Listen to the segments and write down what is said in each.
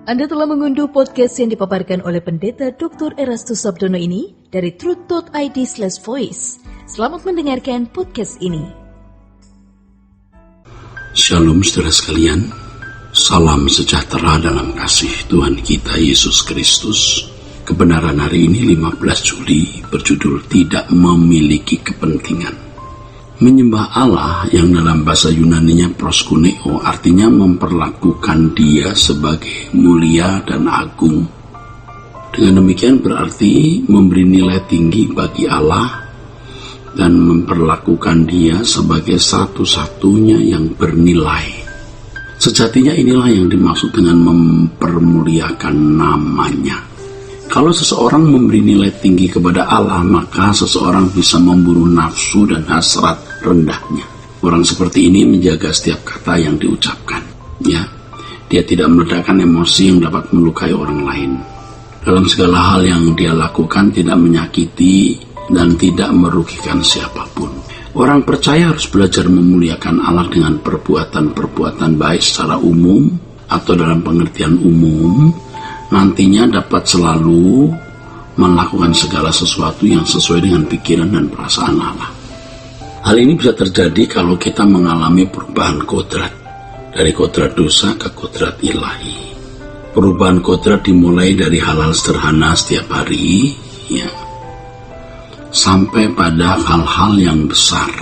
Anda telah mengunduh podcast yang dipaparkan oleh Pendeta Dr. Erastus Sabdono ini dari truth.id/voice. Selamat mendengarkan podcast ini. Shalom saudara sekalian, salam sejahtera dalam kasih Tuhan kita Yesus Kristus. Kebenaran hari ini 15 Juli berjudul Tidak Memiliki Kepentingan. Menyembah Allah yang dalam bahasa Yunaninya proskuneo artinya memperlakukan dia sebagai mulia dan agung. Dengan demikian berarti memberi nilai tinggi bagi Allah dan memperlakukan dia sebagai satu-satunya yang bernilai. Sejatinya inilah yang dimaksud dengan mempermuliakan namanya. Kalau seseorang memberi nilai tinggi kepada Allah, maka seseorang bisa memburu nafsu dan hasrat rendahnya. Orang seperti ini menjaga setiap kata yang diucapkan. Dia tidak meledakkan emosi yang dapat melukai orang lain. Dalam segala hal yang dia lakukan tidak menyakiti dan tidak merugikan siapapun. Orang percaya harus belajar memuliakan Allah dengan perbuatan-perbuatan baik secara umum atau dalam pengertian umum. Nantinya dapat selalu melakukan segala sesuatu yang sesuai dengan pikiran dan perasaan Allah. Hal ini bisa terjadi kalau kita mengalami perubahan kodrat dari kodrat dosa ke kodrat ilahi. Perubahan kodrat dimulai dari hal-hal sederhana setiap hari, sampai pada hal-hal yang besar.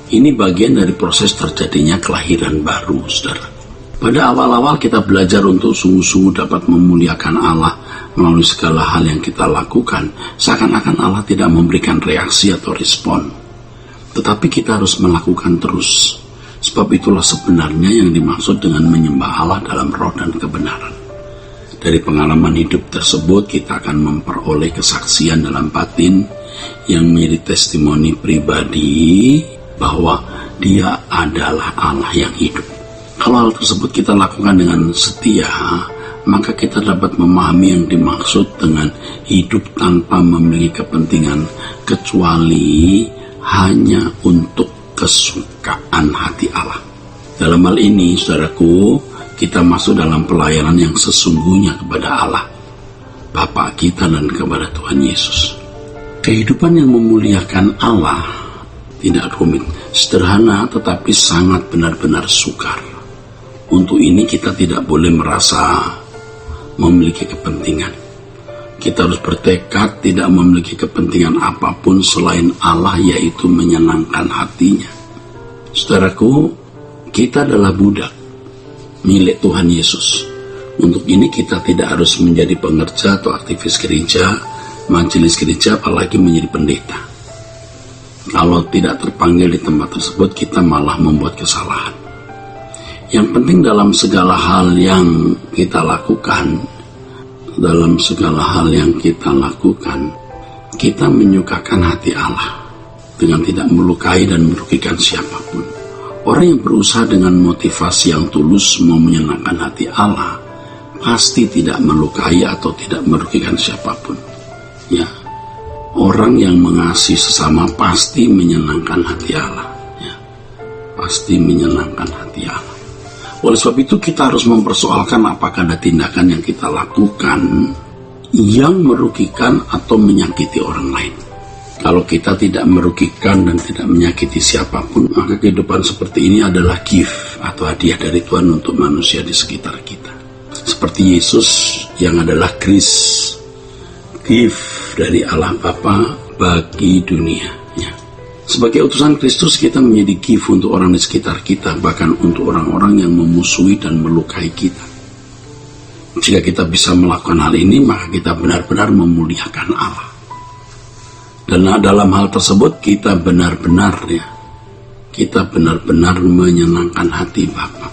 Ini bagian dari proses terjadinya kelahiran baru, saudara. Pada awal-awal kita belajar untuk sungguh-sungguh dapat memuliakan Allah melalui segala hal yang kita lakukan, seakan-akan Allah tidak memberikan reaksi atau respon. Tetapi kita harus melakukan terus, sebab itulah sebenarnya yang dimaksud dengan menyembah Allah dalam roh dan kebenaran. Dari pengalaman hidup tersebut kita akan memperoleh kesaksian dalam batin yang menjadi testimoni pribadi bahwa Dia adalah Allah yang hidup. Kalau hal tersebut kita lakukan dengan setia, maka kita dapat memahami yang dimaksud dengan hidup tanpa memiliki kepentingan kecuali hanya untuk kesukaan hati Allah. Dalam hal ini, saudaraku, kita masuk dalam pelayanan yang sesungguhnya kepada Allah, Bapa kita dan kepada Tuhan Yesus. Kehidupan yang memuliakan Allah tidak rumit, sederhana tetapi sangat benar-benar sukar. Untuk ini kita tidak boleh merasa memiliki kepentingan. Kita harus bertekad tidak memiliki kepentingan apapun selain Allah, yaitu menyenangkan hatinya. Saudaraku, kita adalah budak milik Tuhan Yesus. Untuk ini kita tidak harus menjadi pengerja atau aktivis gereja, majelis gereja, apalagi menjadi pendeta. Kalau tidak terpanggil di tempat tersebut, kita malah membuat kesalahan. Yang penting dalam segala hal yang kita lakukan, kita menyukakan hati Allah dengan tidak melukai dan merugikan siapapun. Orang yang berusaha dengan motivasi yang tulus mau menyenangkan hati Allah pasti tidak melukai atau tidak merugikan siapapun. Orang yang mengasihi sesama pasti menyenangkan hati Allah. Pasti menyenangkan hati Allah. Oleh sebab itu kita harus mempersoalkan apakah ada tindakan yang kita lakukan yang merugikan atau menyakiti orang lain. Kalau kita tidak merugikan dan tidak menyakiti siapapun, maka kehidupan seperti ini adalah gift atau hadiah dari Tuhan untuk manusia di sekitar kita. Seperti Yesus yang adalah grace, gift dari Allah Bapa bagi dunia. Sebagai utusan Kristus kita menjadi gift untuk orang di sekitar kita, bahkan untuk orang-orang yang memusuhi dan melukai kita. Jika kita bisa melakukan hal ini, maka kita benar-benar memuliakan Allah. Dan dalam hal tersebut kita benar-benar menyenangkan hati Bapa.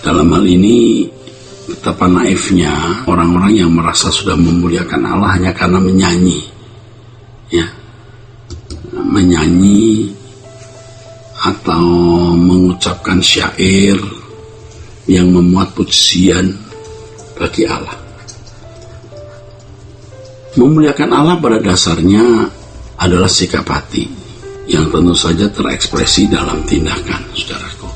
Dalam hal ini betapa naifnya orang-orang yang merasa sudah memuliakan Allah hanya karena menyanyi atau mengucapkan syair yang memuat pujian bagi Allah. Memuliakan Allah pada dasarnya adalah sikap hati yang tentu saja terekspresi dalam tindakan, saudaraku.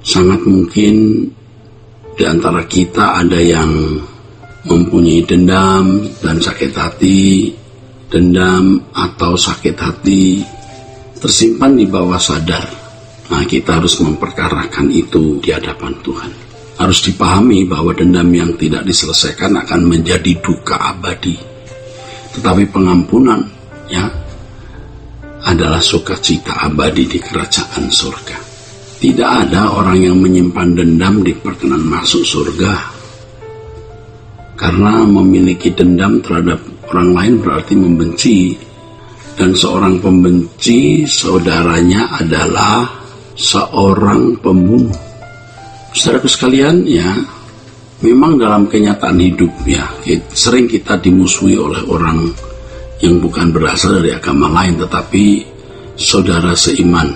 Sangat mungkin Di antara kita ada yang mempunyai dendam dan sakit hati. Dendam atau sakit hati tersimpan di bawah sadar. Nah, kita harus memperkarakan itu di hadapan Tuhan. Harus dipahami bahwa dendam yang tidak diselesaikan akan menjadi duka abadi. Tetapi pengampunan adalah sukacita abadi di kerajaan surga. Tidak ada orang yang menyimpan dendam diperkenan masuk surga. Karena memiliki dendam terhadap orang lain berarti membenci. Dan seorang pembenci saudaranya adalah seorang pembunuh. Saudaraku sekalian, memang dalam kenyataan hidup sering kita dimusuhi oleh orang yang bukan berasal dari agama lain, tetapi saudara seiman,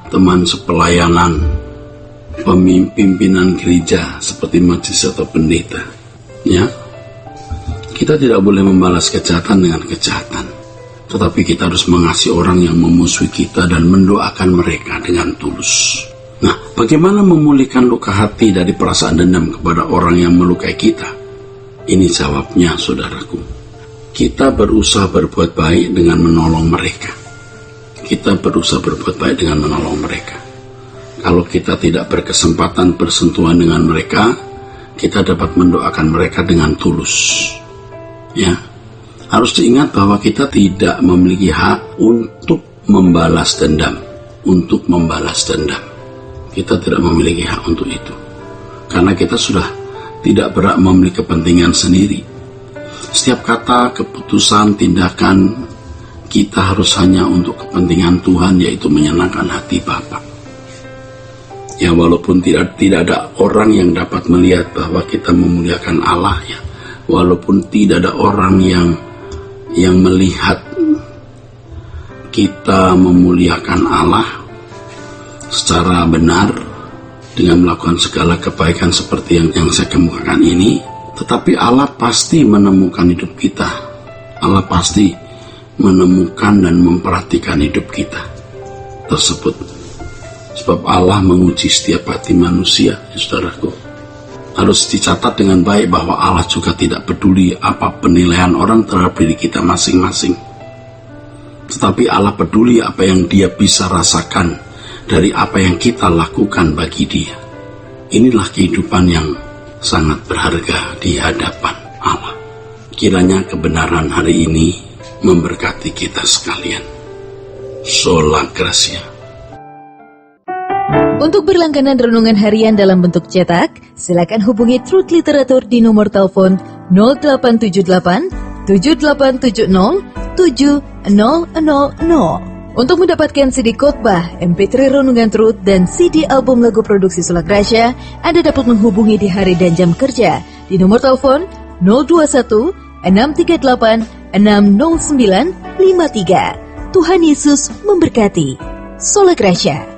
teman sepelayanan, pimpinan gereja seperti majelis atau pendeta. Kita tidak boleh membalas kejahatan dengan kejahatan, tetapi kita harus mengasihi orang yang memusuhi kita dan mendoakan mereka dengan tulus. Nah, bagaimana memulihkan luka hati dari perasaan dendam kepada orang yang melukai kita? Ini jawabnya, saudaraku. Kita berusaha berbuat baik dengan menolong mereka. Kalau kita tidak berkesempatan bersentuhan dengan mereka, kita dapat mendoakan mereka dengan tulus. Harus diingat bahwa kita tidak memiliki hak untuk membalas dendam. Kita tidak memiliki hak untuk itu. Karena kita sudah tidak berhak memiliki kepentingan sendiri. Setiap kata, keputusan, tindakan kita harus hanya untuk kepentingan Tuhan, yaitu menyenangkan hati Bapa. Walaupun tidak ada orang yang dapat melihat bahwa kita memuliakan Allah, walaupun tidak ada orang yang melihat kita memuliakan Allah secara benar dengan melakukan segala kebaikan seperti yang saya kemukakan ini, tetapi Allah pasti menemukan hidup kita. Allah pasti menemukan dan memperhatikan hidup kita tersebut. Sebab Allah menguji setiap hati manusia, saudaraku. Harus dicatat dengan baik bahwa Allah juga tidak peduli apa penilaian orang terhadap diri kita masing-masing. Tetapi Allah peduli apa yang Dia bisa rasakan dari apa yang kita lakukan bagi Dia. Inilah kehidupan yang sangat berharga di hadapan Allah. Kiranya kebenaran hari ini memberkati kita sekalian. Sola Gracia. Untuk berlangganan renungan harian dalam bentuk cetak, silakan hubungi Truth Literatur di nomor telepon 0878 7870 7000. Untuk mendapatkan CD khotbah, MP3 renungan Truth, dan CD album lagu produksi Sola Gracia, Anda dapat menghubungi di hari dan jam kerja di nomor telepon 021 638 60953. Tuhan Yesus memberkati. Sola Gracia.